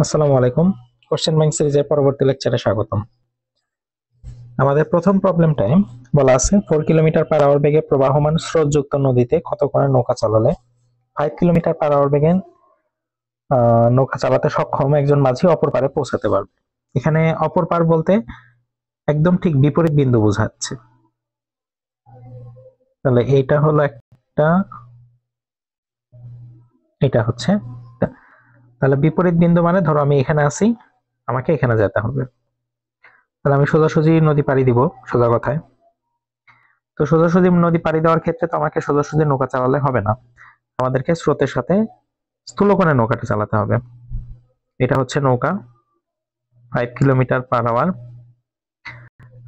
আসসালামু আলাইকুম। Question bank সিরিজের পরবর্তী লেকচারে স্বাগতম। আমাদের প্রথম প্রবলেমটায় বলা আছে 4 কিলোমিটার পার আওয়ার বেগে প্রবাহমান স্রোতযুক্ত নদীতে কতক্ষণে নৌকা চালালে 5 কিলোমিটার পার আওয়ার বেগে নৌকা চালাতে সক্ষম একজন মাঝি অপর পারে পৌঁছাতে পারবে। এখানে অপর পার বলতে একদম ঠিক বিপরীত বিন্দু বোঝাচ্ছে। তাহলে এইটা হলো একটা, এটা হচ্ছে একটা। তাহলে বিপরীত বিন্দু মানে ধরো আমি এখানে আছি, আমাকে এখানে যেতে হবে। তাহলে আমি সোজাসুজি নদী পাড়ি দিব, সোজা কথায়। তো সোজাসুজি নদী পাড়ি দেওয়ার ক্ষেত্রে তো আমাকে সোজাসুজি নৌকা চালালে হবে না, আমাদেরকে স্রোতের সাথে স্থূলকোণে নৌকাটা চালাতে হবে। এটা হচ্ছে নৌকা 5 কিলোমিটার পার আওয়ার,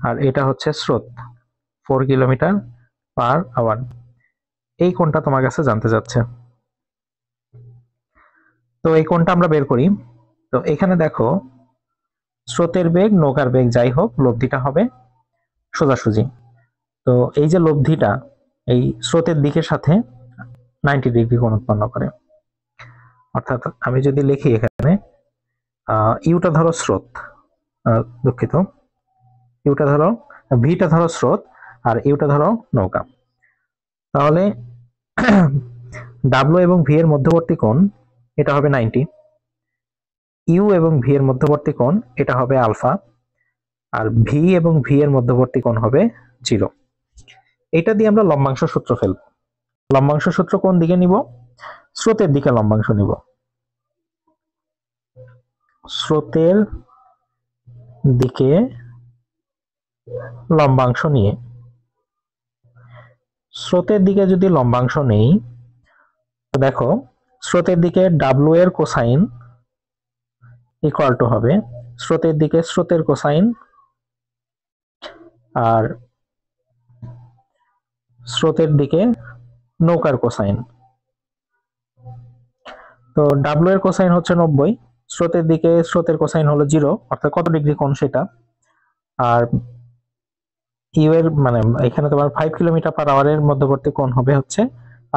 আর এটা হচ্ছে স্রোত 4 কিলোমিটার পার আওয়ার। এই কোণটা তোমার কাছে জানতে যাচ্ছে, তো এই কোণটা আমরা বের করি। তো এখানে দেখো, স্রোতের বেগ নৌকার বেগ যাই হোক, লব্ধিটা হবে সোজাসুজি। তো এই যে লব্ধিটা এই স্রোতের দিকের সাথে 90 ডিগ্রি কোণ উৎপন্ন করে। অর্থাৎ আমি যদি লিখি এখানে ইউটা ধরো স্রোত, দুঃখিত, ইউটা ধরো, ভিটা ধরো স্রোত, আর ইউটা ধরো নৌকা। তাহলে ডাব্লু এবং ভি এর মধ্যবর্তী কোণ এটা হবে 90, ইউ এবং ভি এর মধ্যবর্তী কোণ এটা হবে আলফা, আর ভি এবং ভি এর মধ্যবর্তী কোণ হবে 0। এটা দিয়ে আমরা লম্বাংশ সূত্র ফেলব। লম্বাংশ সূত্র কোন দিকে নিব? স্রোতের দিকে লম্বাংশ নিব। স্রোতের দিকে লম্বাংশ নিয়ে, স্রোতের দিকে যদি লম্বাংশ নেই, তো দেখো স্রোতের দিকে ডাব্লু এর কোসাইন ইকুয়াল টু হবে স্রোতের দিকে স্রোতের কোসাইন আর স্রোতের দিকে নৌকার কোসাইন। তো ডাব্লু এর কোসাইন হচ্ছে 90, স্রোতের দিকে স্রোতের কোসাইন হলো 0, অর্থাৎ কত ডিগ্রি কোণ সেটা। আর ইউ এর মানে এখানে তোমার 5 কিলোমিটার পার আওয়ারের মধ্যবর্তী কোণ হবে হচ্ছে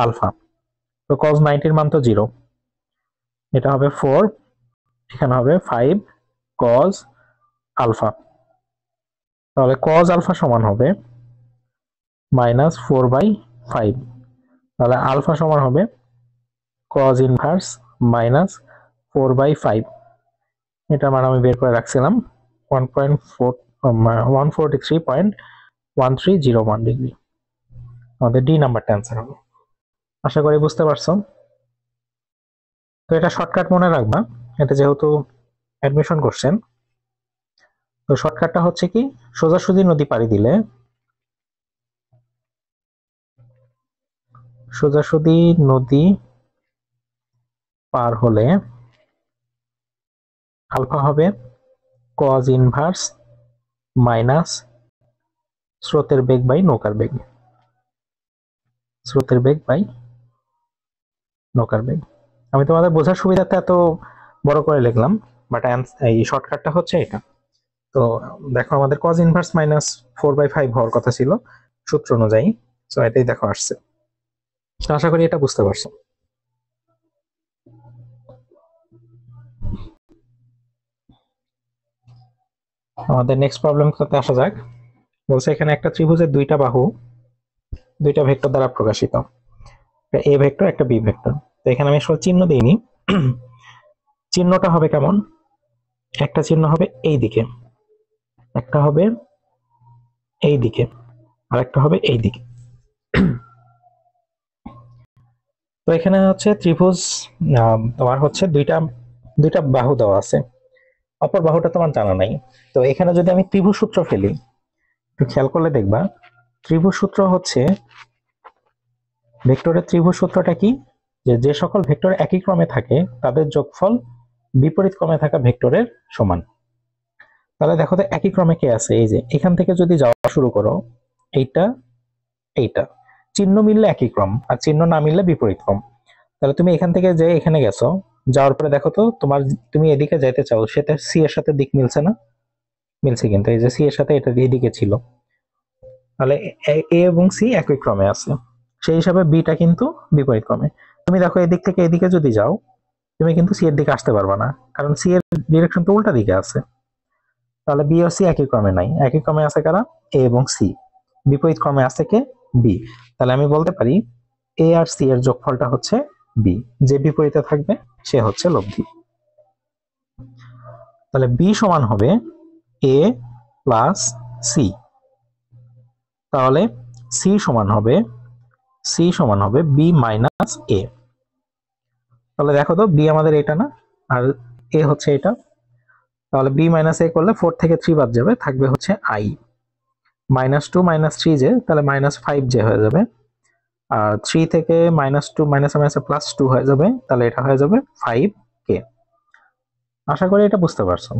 আলফা। তো cos 90 এর মান তো 0, এটা হবে 4, এখানে হবে 5 cos আলফা। তাহলে cos আলফা সমান হবে -4/5। তাহলে আলফা সমান হবে cos ইনভার্স -4/5। এটা মানে আমি বের করে রাখছিলাম 143.1301 ডিগ্রি। আমাদের ডি নাম্বারটা অ্যান্সার হবে। আশা করি বুঝতে পারছো। তো এটা শর্টকাট মনে রাখবা, এটা যেহেতু অ্যাডমিশন কোশ্চেন। তো শর্টকাটটা হচ্ছে কি, সোজাসুজি নদী পাড়ি দিলে, সোজাসুজি নদী পার হলে আলফা হবে cos ইনভার্স মাইনাস স্রোতের বেগ বাই নৌকার বেগ, স্রোতের বেগ বাই নৌকার বেগ। আমি তোমাদের বোঝার সুবিধার্থে এত বড় করে লিখলাম, বাট এই শর্টকাটটা হচ্ছে এটা। তো দেখো আমাদের cos ইনভার্স -4/5 হওয়ার কথা ছিল সূত্র অনুযায়ী, তো এটাই দেখো আসছে। তো আশা করি এটা বুঝতে পারছো। আমাদের নেক্সট প্রবলেমটাতে আসা যাক। বলছে এখানে একটা ত্রিভুজের দুইটা বাহু দুইটা ভেক্টর দ্বারা প্রকাশিত, একটা এ ভেক্টর একটা বি ভেক্টর। তো এখানে আমি আসলে চিহ্ন দিইনি। চিহ্নটা হবে কেমন, একটা চিহ্ন হবে এই দিকে, একটা হবে এই দিকে, আর একটা হবে এই দিকে। তো এখানে হচ্ছে ত্রিভুজ, তোমার হচ্ছে দুইটা দুইটা বাহু দেওয়া আছে, অপর বাহুটা তোমার জানা নাই। তো এখানে যদি আমি ত্রিভুজ সূত্র ফেলি, একটু খেয়াল করলে দেখবা ত্রিভুজ সূত্র হচ্ছে, ভেক্টরের ত্রিভুজ সূত্রটা কি, যে যে সকল ভেক্টর একই ক্রমে থাকে তাদের যোগফল বিপরীত ক্রমে থাকা ভেক্টরের সমান। তাহলে দেখো তো একই ক্রমে কে আছে, এই যে এখান থেকে যদি যাওয়া শুরু করো, এইটা এইটা, চিহ্ন মিললে একই ক্রম আর চিহ্ন না মিললে বিপরীত ক্রম। তাহলে তুমি এখান থেকে যে এখানে গেছো, যাওয়ার পরে দেখো তো তুমি এদিকে যাইতে চাও, সেটা সি এর সাথে দিক মিলছে না? মিলছে, কিন্তু এই যে সি এর সাথে এটা এদিকে ছিল, তাহলে এ এবং সি একই ক্রমে আছে, সেই হিসাবে বিটা কিন্তু বিপরীত ক্রমে। তুমি দেখো এদিক থেকে এদিকে যদি যাও, তুমি কিন্তু সি এর দিকে আসতে পারবা না, কারণ সি এর ডিরেকশন তো উল্টা দিকে আছে। তাহলে বি ও সি একই ক্রমে নাই, একই ক্রমে আছে কারা? এ এবং সি। বিপরীত ক্রমে আছে কে? বি। তাহলে আমি বলতে পারি এ আর সি এর যোগফলটা হচ্ছে বি, যে বিপরীতে থাকবে সে হচ্ছে লব্ধি। তাহলে বি সমান হবে এ প্লাস সি। তাহলে সি সমান হবে বি মাইনাস এ। তাহলে দেখো তো বি আমাদের এটা না, আর এ হচ্ছে এটা। তাহলে বি মাইনাস এ করলে 4 থেকে 3 বাদ যাবে, থাকবে হচ্ছে আই। -2 -3 যে, তাহলে -5 যে হয়ে যাবে। আর 3 থেকে -2 মাইনাস +2 হয়ে যাবে, তাহলে এটা হয়ে যাবে 5k। আশা করি এটা বুঝতে পারছো।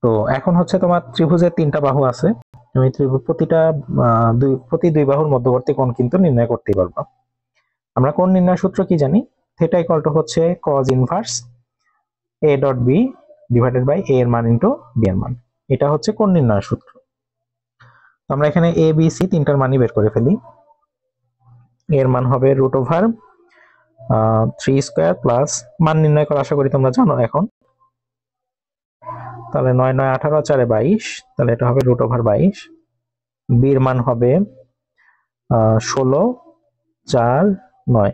তো এখন হচ্ছে তোমার ত্রিভুজের 3টা বাহু আছে, তুমি প্রতিটা প্রতি দুই বাহুর মধ্যবর্তী কোণ কিন্তু নির্ণয় করতে পারবা। আমরা কোণ নির্ণয় সূত্র কি জানি? থিটা ইকুয়াল টু হচ্ছে cos inverse a dot b divided by a এর মান ইনটু b এর মান। এটা হচ্ছে কোণ নির্ণয় সূত্র। আমরা এখানে a b c তিনটার মানই বের করে ফেলি। এর মান হবে √3² প্লাস, মান নির্ণয় করা আশা করি তোমরা জানো এখন। তাহলে 9 9 18 4 22, তাহলে এটা হবে √22। b এর মান হবে 16 4 9,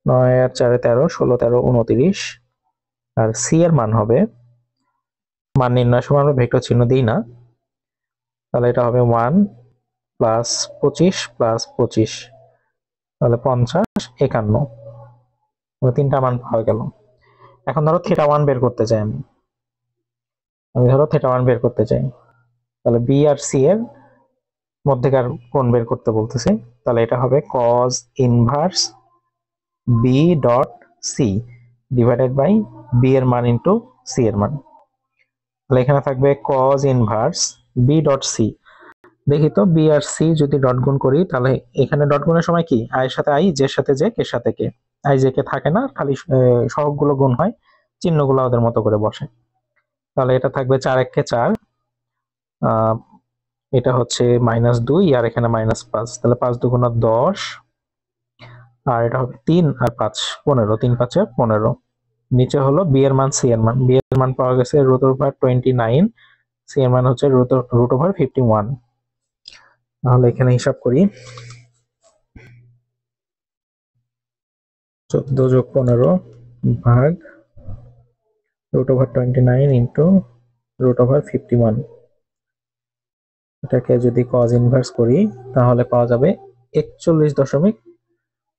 9 আর 4 13, 16 13 29। আর সি এর মান হবে, মান নির্ণয় সময় আমরা ভেক্টর চিহ্ন দিই না, তাহলে এটা হবে 1 প্লাস 25 প্লাস 25, তাহলে 50 51। তিনটা মান পাওয়া গেল। এখন ধরো θ1 বের করতে চাই আমি ধরো θ1 বের করতে চাই, তাহলে বি আর সি এর মধ্যেকার কোণ বের করতে বলতেছে। তাহলে এটা হবে cos inverse B dot C divided by B এর মান ইনটু সি এর মান। তাহলে এখানে থাকবে cos inverse B dot C. দেখি তো বি আর সি যদি ডট গুণ করি, তাহলে এখানে ডট গুণের সময় কি আই এর সাথে আই, জে সাথে জে, কে সাথে কে, আই জে কে থাকে না, খালি সহগগুলো গুণ হয়, চিহ্নগুলো ওদের মতো করে বসে। তাহলে এটা থাকবে 4 1 কে 4, এটা হচ্ছে -2 আর এখানে -5, তাহলে 5 2 10, আর এটা হবে 3 আর 5 15, 3 5 15। নিচে হলো বি এর মান সি এর মান, বি এর মান পাওয়া গেছে √29, সি এর মান হচ্ছে √51। তাহলে এখানে হিসাব করি, 14 যোগ 15 ভাগ √29 ইন্টু √51। এটাকে যদি cos ইনভার্স করি তাহলে পাওয়া যাবে 41.055,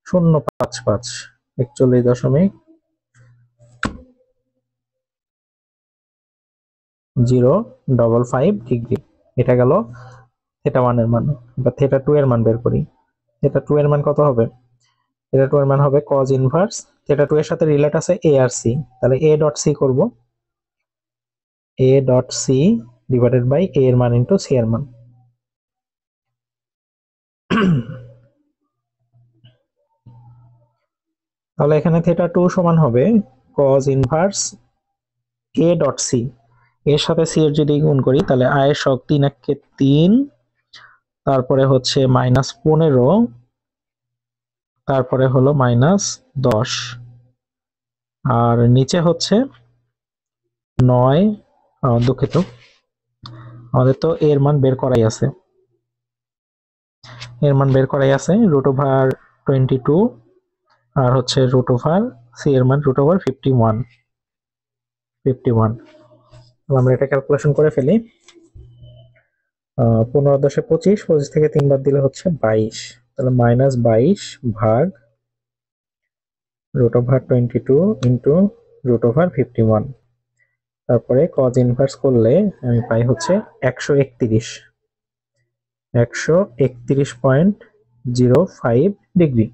41.055 ডিগ্রি। এটা গেল θ1 এর মান। বা θ2 এর মান বের করি। θ2 এর মান কত হবে? θ2 এর মান হবে cos ইনভার্স, θ2 এর সাথে রিলেট আছে a আর c, তাহলে a ডট c করব, a dot c divided by a এর মান ইনটু c এর মান। তাহলে এখানে θ2 সমান হবে cos inverse a dot c, এর সাথে c এর যদি গুণ করি তাহলে i এর শক 3 1 কে 3, তারপরে হচ্ছে -15, তারপরে হলো -10, আর নিচে হচ্ছে 9, দুঃখিত আমাদের তো এর মান বের করাই আছে, এর মান বের করাই আছে √22, আর হচ্ছে √c এর মান √51। আমরা এটা ক্যালকুলেশন করে ফেলি। 15 10 25, 25 থেকে 3 বাদ দিলে হচ্ছে 22, তাহলে -22 ভাগ √22 ইন্টু √51। তারপরে cos ইনভার্স করলে আমি পাই হচ্ছে 131.05 ডিগ্রি।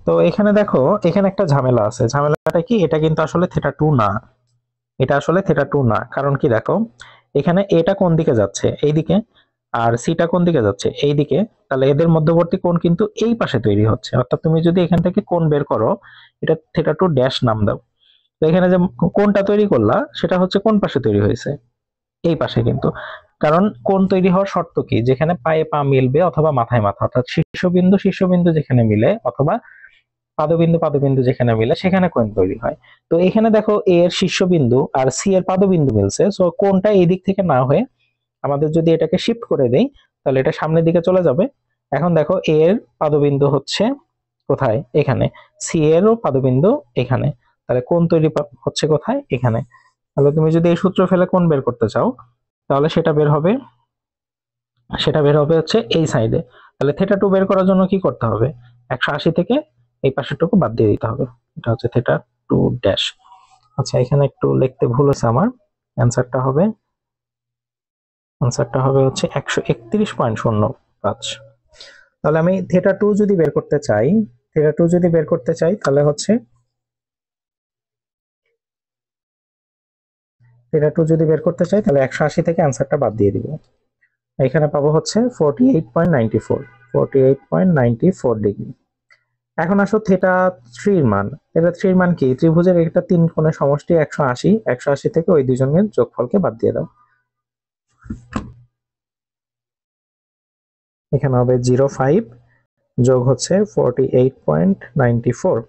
তো এখানে দেখো, এখানে একটা ঝামেলা আছে। ঝামেলাটা কি? এটা কিন্তু আসলে θ2 না, এটা আসলে θ2 না। কারণ কি দেখো, এখানে এটা কোন দিকে যাচ্ছে? এইদিকে, আর সিটা কোন দিকে যাচ্ছে? এইদিকে। তাহলে এদের মধ্যবর্তী কোণ কিন্তু এই পাশে তৈরি হচ্ছে। অর্থাৎ তুমি যদি এখান থেকে কোণ বের করো, এটা θ2 ড্যাশ নাম দাও। তো এখানে যে কোণটা তৈরি করলা সেটা হচ্ছে কোন পাশে তৈরি হয়েছে? এই পাশে। কিন্তু কারণ কোণ তৈরি হওয়ার শর্ত কি, যেখানে পায়ে পা মিলবে অথবা মাথায় মাথা, অর্থাৎ শীর্ষবিন্দু যেখানে মিলে অথবা পাদবিন্দু যেখানে মিলে সেখানে কোণ তৈরি হয়। তো এখানে দেখো এ এর শীর্ষবিন্দু আর সি এর পাদবিন্দু মিলছে, সো কোণটা এই দিক থেকে না হয়ে আমাদের যদি এটাকে শিফট করে দেই তাহলে এটা সামনের দিকে চলে যাবে। এখন দেখো এ এর পাদবিন্দু হচ্ছে কোথায়, এখানে, সি এরও পাদবিন্দু এখানে, তাহলে কোণ তৈরি হচ্ছে কোথায়, এখানে। তাহলে তুমি যদি এই সূত্র ফেলে কোণ বের করতে চাও তাহলে সেটা বের হবে হচ্ছে এই সাইডে। তাহলে থিটা 2 বের করার জন্য কি করতে হবে, 180 থেকে এই পাশেরটুকু বাদ দিয়ে দিতে হবে, এটা হচ্ছে থিটা 2 ড্যাশ। আচ্ছা এখানে একটু লিখতে ভুল হয়েছে আমার, অ্যান্সারটা হবে হচ্ছে 131.05। তাহলে আমি থিটা 2 যদি বের করতে চাই তাহলে হচ্ছে তাহলে 180 থেকে অ্যান্সারটা বাদ দিয়ে দিব। এখানে পাবো হচ্ছে 48.94 ডিগ্রি। এখন আসো থিটা 3 এর মান কি, ত্রিভুজের একটা 3 কোণের সমষ্টি 180 থেকে ওই দুজনের যোগফলকে বাদ দিয়ে দাও। এখানে হবে 05 যোগ হচ্ছে 48.94,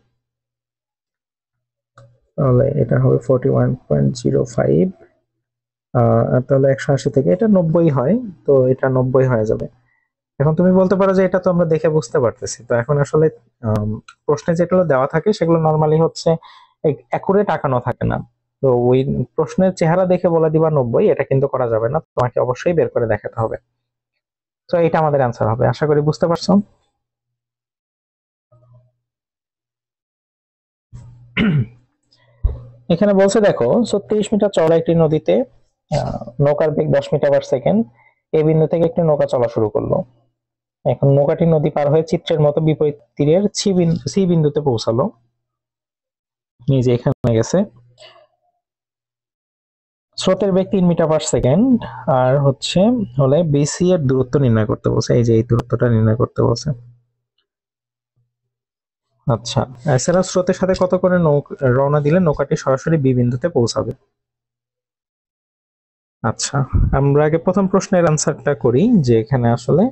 তাহলে এটা হবে 41.05। তাহলে 180 থেকে এটা 90 হয়, তো এটা 90 হয়ে যাবে। এখন তুমি বলতে পারো যে এটা তো আমরা দেখে বুঝতে পারতেছি, তো এখন আসলে প্রশ্নে যেগুলো দেওয়া থাকে সেগুলো নর্মালি হচ্ছে অ্যাকুরেট আঁকানো থাকে না, তো ওই প্রশ্নের চেহারা দেখে বলে দিবা 90, এটা কিন্তু করা যাবে না, তোমাকে অবশ্যই বের করে দেখাতে হবে। তো এটা আমাদের অ্যান্সার হবে, আশা করি বুঝতে পারছো। এখানে বলছে দেখো 36 মিটার চওড়া একটি নদীতে নৌকার বেগ 10 মিটার পার সেকেন্ড, এই বিন্দু থেকে একটি নৌকা চলা শুরু করলো। এখন নৌকাটি নদী পার হয়ে চিত্রের মতো বিপরীত তীরের সি বিন্দুতে পৌঁছালো, এই যে এখানে গেছে। স্রোতের বেগ 3 মিটার পার সেকেন্ড, আর হলে বিসি এর দূরত্ব নির্ণয় করতে বলছে, এই যে এই দূরত্বটা নির্ণয় করতে বলছে। আচ্ছা, এছাড়া স্রোতের সাথে কত করে রওনা দিলে নৌকাটি সরাসরি বি বিন্দুতে পৌঁছাবে। আচ্ছা, আমরা আগে প্রথম প্রশ্নের আনসারটা করি, যে এখানে আসলে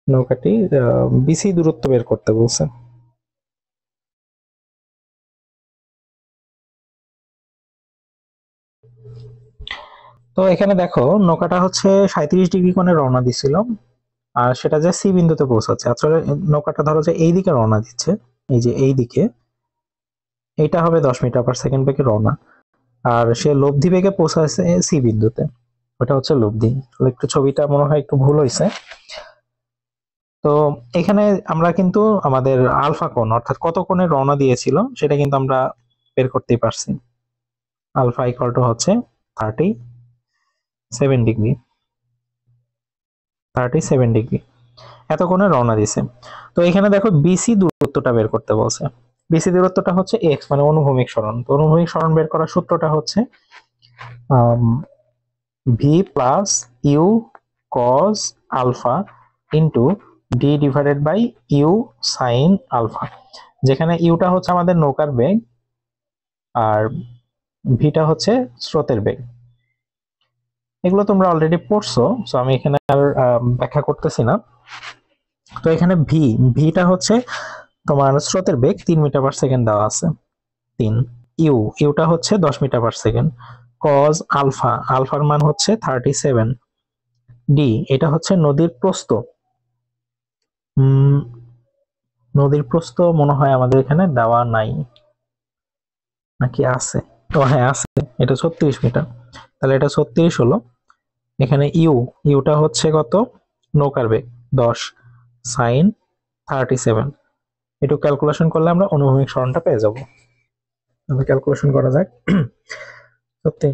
নৌকাটি বিসি দূরত্ব বের করতে বলছে। তো এখানে দেখো নৌকাটা হচ্ছে 37 ডিগ্রি কোণে রওনা দিছিল, আর সেটা যে সি বিন্দুতে পৌঁছাচ্ছে। আসলে নৌকাটা ধরো যে এই দিকে রওনা দিচ্ছে, এই যে এই দিকে, এইটা হবে 10 মিটার পার সেকেন্ড বেগে রওনা, আর সে লব্ধি বেগে পৌঁছাচ্ছে সি বিন্দুতে, ওটা হচ্ছে লব্ধি। একটু ছবিটা মনে হয় একটু ভুল হয়েছে। তো এখানে আমরা কিন্তু আমাদের আলফা কোণ, অর্থাৎ কত কোণে রওনা দিয়েছিল সেটা কিন্তু আমরা বের করতেই পারছি। আলফা ইকুয়াল টু হচ্ছে 37 ডিগ্রি, এত কোণে রওনা দিছে। তো এখানে দেখো বিসি দূরত্বটা বের করতে বলছে। বিসি দূরত্বটা হচ্ছে এক্স, মানে অনুভূমিক সরণ। তো অনুভূমিক সরণ বের করার সূত্রটা হচ্ছে V plus U cos alpha into D divided by U sine alpha, যেখানে ইউটা হচ্ছে আমাদের নৌকার বেগ আর ভিটা হচ্ছে স্রোতের বেগ। এগুলো তোমরা অলরেডি পড়ছো, সো আমি এখানে আর ব্যাখ্যা করতেছি না। তো এখানে ভিটা হচ্ছে তোমার স্রোতের বেগ 3 মিটার পার সেকেন্ড দেওয়া আছে, 3। ইউটা হচ্ছে 10 মিটার পার সেকেন্ড। কজ আলফার মান হচ্ছে 37। ডি এটা হচ্ছে নদীর প্রস্থ। নদীর প্রস্থ মনে হয় আমাদের এখানে দেওয়া নাই, নাকি আছে? তো হ্যাঁ আছে, এটা 36 মিটার, তাহলে এটা 36 হলো। এখানে ইউটা হচ্ছে কত, নৌকার বেগ 10 সাইন 37, একটু ক্যালকুলেশন করলে আমরা অনুভূমিক সরণটা পেয়ে যাব। আমরা ক্যালকুলেশন করা যাক। সত্যি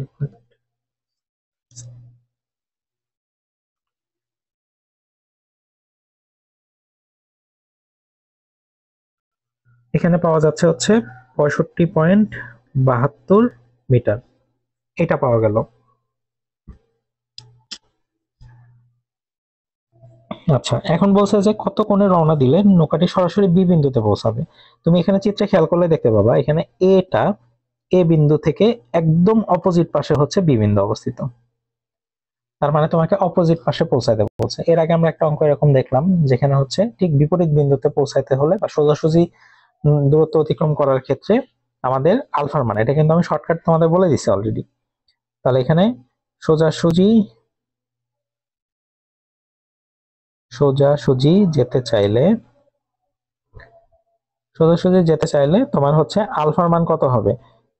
এখানে পাওয়া যাচ্ছে হচ্ছে 65.72 মিটার, এটা পাওয়া গেল। আচ্ছা, এখন বলছে যে কত কোণে রওনা দিলে নৌকাটি সরাসরি বি বিন্দুতে পৌঁছাবে। তুমি এখানে চিত্রে খেয়াল করলে দেখতে পাবা এখানে এ বিন্দু থেকে একদম অপোজিট পাশে হচ্ছে বি বিন্দু অবস্থিত। তার মানে তোমাকে অপোজিট পাশে পৌঁছাতে বলছে। এর আগে আমরা একটা অঙ্ক এরকম দেখলাম, যেখানে হচ্ছে ঠিক বিপরীত বিন্দুতে পৌঁছাতে হলে বা সোজাসুজি দূরত্ব অতিক্রম করার ক্ষেত্রে আমাদের আলফার মান, এটা কিন্তু আমি শর্টকাট তোমাদের বলে দিচ্ছি অলরেডি। তাহলে এখানে সোজাসুজি সোজাসুজি যেতে চাইলে তোমার হচ্ছে আলফার মান কত হবে?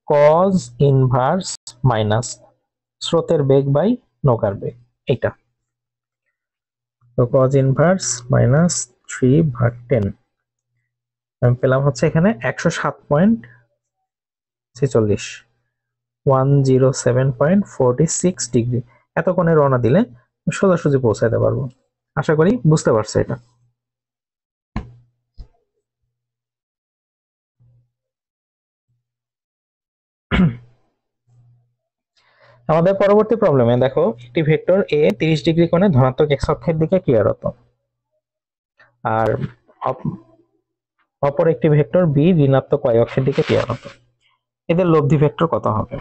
কজ ইনভার্স মাইনাস স্রোতের বেগ বাই নৌকার বেগ, এটা। তো কজ ইনভার্স মাইনাস 3/10 আমি পেলাম হচ্ছে এখানে 107.46 107.46 ডিগ্রি। এত কোণে রওনা দিলে সোজাসুজি পৌঁছাতে পারবো। আশা করি বুঝতে পারছো এটা। আমাদের পরবর্তী প্রবলেমে দেখো, একটি ভেক্টর এ 30 ডিগ্রি কোণে ধনাত্মক এক্স অক্ষের দিকে ক্রিয়ারত, আর অপর একটি ভেক্টর বি ঋণাত্মক ওয়াই অক্ষের দিকে ক্রিয়ারত। এদের লব্ধি ভেক্টর কত হবে?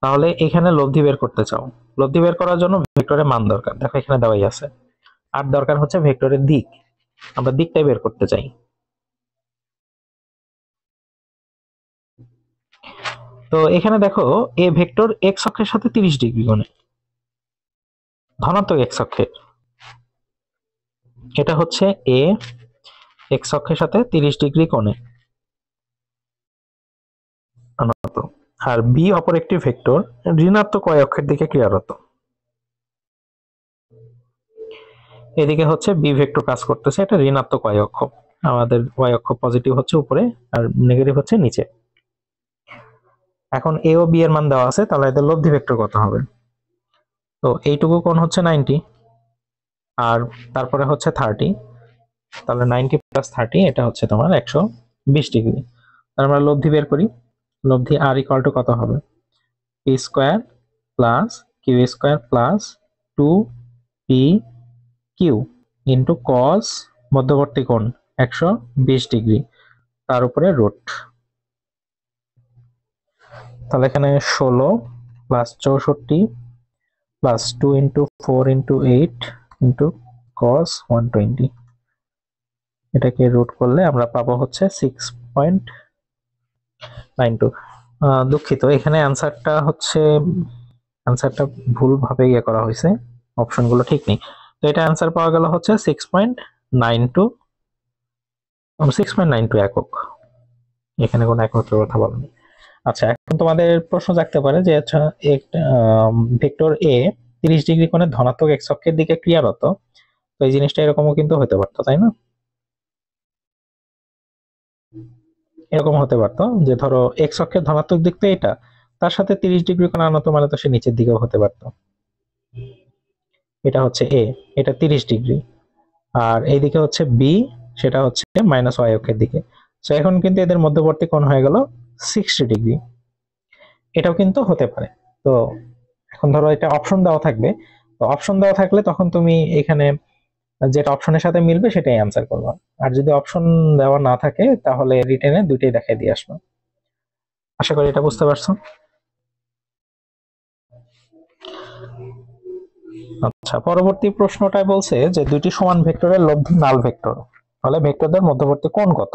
তাহলে এখানে লব্ধি বের করতে চাও, লব্ধি বের করার জন্য ভেক্টরের মান দরকার। দেখো এখানে দেওয়াই আছে। আর দরকার হচ্ছে ভেক্টরের দিক, আমরা দিকটাই বের করতে চাই। তো এখানে দেখো এ ভেক্টর এক্স অক্ষের সাথে 30 ডিগ্রি কোণে, ধনাত্মক এক্স অক্ষের। এটা হচ্ছে এ এক্স অক্ষের সাথে 30 ডিগ্রি কোণে, আর বি অপর একটি ভেক্টর ঋণাত্মক ওয়াই অক্ষের দিকে ক্রিয়ারত। এদিকে হচ্ছে বি ভেক্টর কাজ করতেছে, এটা ঋণাত্মক ওয়াই অক্ষ। আমাদের ওয়াই অক্ষ পজিটিভ হচ্ছে উপরে আর নেগেটিভ হচ্ছে নিচে। এখন এ ও বি এর মান দেওয়া আছে, তাহলে এদের লব্ধি ভেক্টর কত হবে? তো এইটুকু কোণ হচ্ছে 90, আর তারপরে হচ্ছে 30, তাহলে 90 প্লাস 30 এটা হচ্ছে তোমার 120 ডিগ্রি। আমরা লব্ধি বের করি। লব্ধি আর ইকুয়াল টু কত হবে? P square plus Q square plus 2p Q into cos মধ্যবর্তী কোণ 120 ডিগ্রি, তার উপরে রুট। তাহলে এখানে 16 plus 64 plus 2 into 4 into 8 into cos 120, এটাকে রুট করলে আমরা পাবো হচ্ছে 6.92। দুঃখিত, এখানে অ্যান্সারটা ভুল ভাবে ইয়ে করা হয়েছে, অপশনগুলো ঠিক নেই। তো এটা অ্যান্সার পাওয়া গেল হচ্ছে 6.92 একক। এখানে কোনো এককের কথা বলেনি। আচ্ছা, এখন তোমাদের প্রশ্ন জাগতে পারে যে আচ্ছা ভেক্টর এ 30 ডিগ্রি কোণে ধনাত্মক এক্স অক্ষের দিকে ক্রিয়ারত, তো এই জিনিসটা এরকমও কিন্তু হতে পারতো, তাই না? এরকম হতে পারতো যে ধরো এক্স অক্ষের ধনাত্মক দিক তো এটা, তার সাথে 30 ডিগ্রি কোণ আনত, মানে তো সে নিচের দিকেও হতে পারতো। এটা হচ্ছে এ, এটা 30 ডিগ্রি, আর এইদিকে হচ্ছে বি, সেটা হচ্ছে মাইনাস ওয়াই অক্ষের দিকে। তো এখন কিন্তু এদের মধ্যবর্তী কোণ হয়ে গেল 60 ডিগ্রি। এটাও কিন্তু হতে পারে। তো এখন ধরো এটা অপশন দেওয়া থাকবে, তো অপশন দেওয়া থাকলে তখন তুমি এখানে যেটা অপশনের সাথে মিলবে সেটাই অ্যান্সার করবা। আর যদি অপশন দেওয়া না থাকে তাহলে রিটেনে দুইটাই দেখাই দিয়ে আসবা। আশা করি এটা বুঝতে পারছো। আচ্ছা, পরবর্তী প্রশ্নটায় বলছে যে দুইটি সমান ভেক্টরের লব্ধি নাল ভেক্টর, তাহলে ভেক্টরদের মধ্যবর্তী কোণ কত?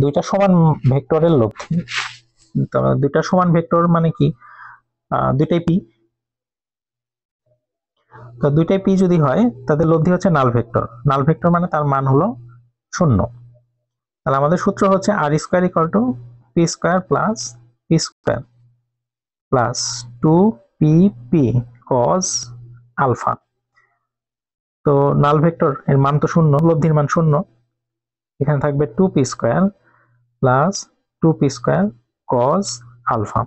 দুইটা সমান ভেক্টরের লব্ধি, দুইটা সমান ভেক্টর মানে কি? দুইটাই পি। তো দুইটাই পি যদি হয় তাদের লব্ধি হচ্ছে নাল ভেক্টর। নাল ভেক্টর মানে তার মান হলো 0। তাহলে আমাদের সূত্র হচ্ছে আর square equal to P square plus P square plus 2pp cos alpha. তো নাল ভেক্টর এর মান তো 0, লব্ধির মান 0, এখানে থাকবে 2p square plus 2p square cos alpha.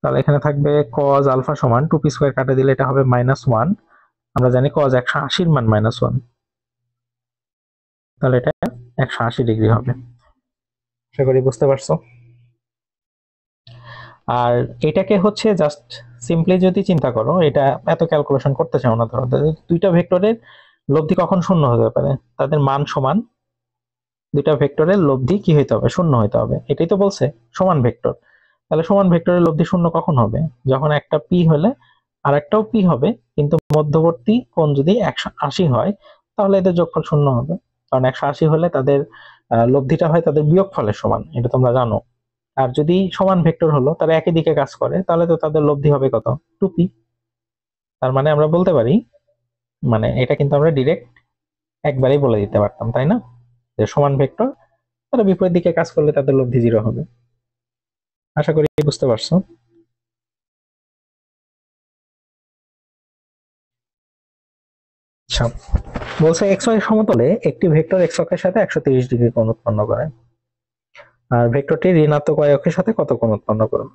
তাহলে এখানে থাকবে কজ আলফা সমান 2p স্কোয়ার কাটে দিলে এটা হবে -1। আমরা জানি কজ 180 মান -1, তাহলে এটা 180 ডিগ্রি হবে। আশা করি বুঝতে পারছো। আর এটাকে হচ্ছে জাস্ট সিম্পলি যদি চিন্তা করো, এটা এত ক্যালকুলেশন করতে চাও না। ধরো দুইটা ভেক্টরের লব্ধি কখন 0 হতে পারে? তাদের মান সমান দুইটা ভেক্টরের লব্ধি কি হইতে হবে? শূন্য হইতে হবে। এটাই তো বলছে সমান ভেক্টর। তাহলে সমান ভেক্টরের লব্ধি শূন্য কখন হবে? যখন একটা পি হলে আর একটাও পি হবে, কিন্তু মধ্যবর্তী কোণ যদি 180 হয়, তাহলে এদের যোগফল শূন্য হবে। কারণ 180 হলে তাদের লব্ধিটা হয় তাদের বিয়োগফলের সমান, এটা তোমরা জানো। আর যদি সমান ভেক্টর হলো, তারা একই দিকে কাজ করে, তাহলে তো তাদের লব্ধি হবে কত? 2p। তার মানে আমরা বলতে পারি, মানে এটা কিন্তু আমরা ডিরেক্ট একবারেই বলে দিতে পারতাম, তাই না? যে সমান ভেক্টর, তারা বিপরীত দিকে কাজ করলে তাদের লব্ধি 0 হবে। আশা করি বুঝতে পারছো। আচ্ছা, বলছে এক্স ওয়াই সমতলে একটি ভেক্টর এক্স অক্ষের সাথে 130 ডিগ্রি কোণ উৎপন্ন করে, আর ভেক্টরটি ঋণাত্মক ওয়াই অক্ষের সাথে কত কোণ উৎপন্ন করে?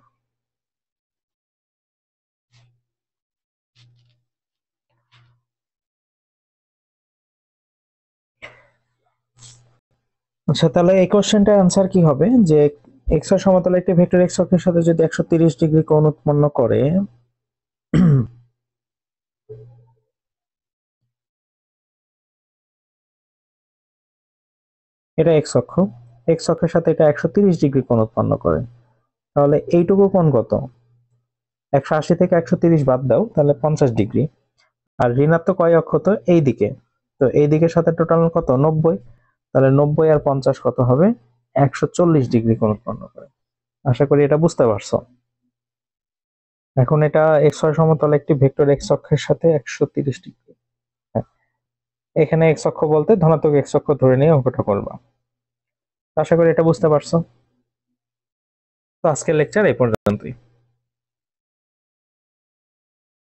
আচ্ছা, তাহলে এই কোশ্চেনটার আনসার কি হবে? যে এক্স ওয়াই সমতলে একটি ভেক্টর এক্স অক্ষের সাথে যদি 130 ডিগ্রি কোণ উৎপন্ন করে, এটা এক্স অক্ষ, এক্স অক্ষের সাথে এটা 130 ডিগ্রি কোণ উৎপন্ন করে, তাহলে এইটুকু কোণ কত? 180 থেকে 130 বাদ দাও, তাহলে 50 ডিগ্রি। আর ঋণাত্মক ওয়াই অক্ষ তো এই দিকে, তো এই দিকের সাথে টোটাল কত? 90। তাহলে 90 আর 50 কত হবে? 140 ডিগ্রি কোণ উৎপন্ন করে। আশা করি এটা বুঝতে পারছো। এখন এটা এক্স ওয়াই সমতলে একটি ভেক্টর এক্স অক্ষের সাথে 130 ডিগ্রি। হ্যাঁ, এখানে এক্স অক্ষ বলতে ধনাত্মক এক্স অক্ষ ধরে নিয়ে অঙ্কটা করবা। আশা করি এটা বুঝতে পারছো। তো আজকের লেকচার এই পর্যন্তই।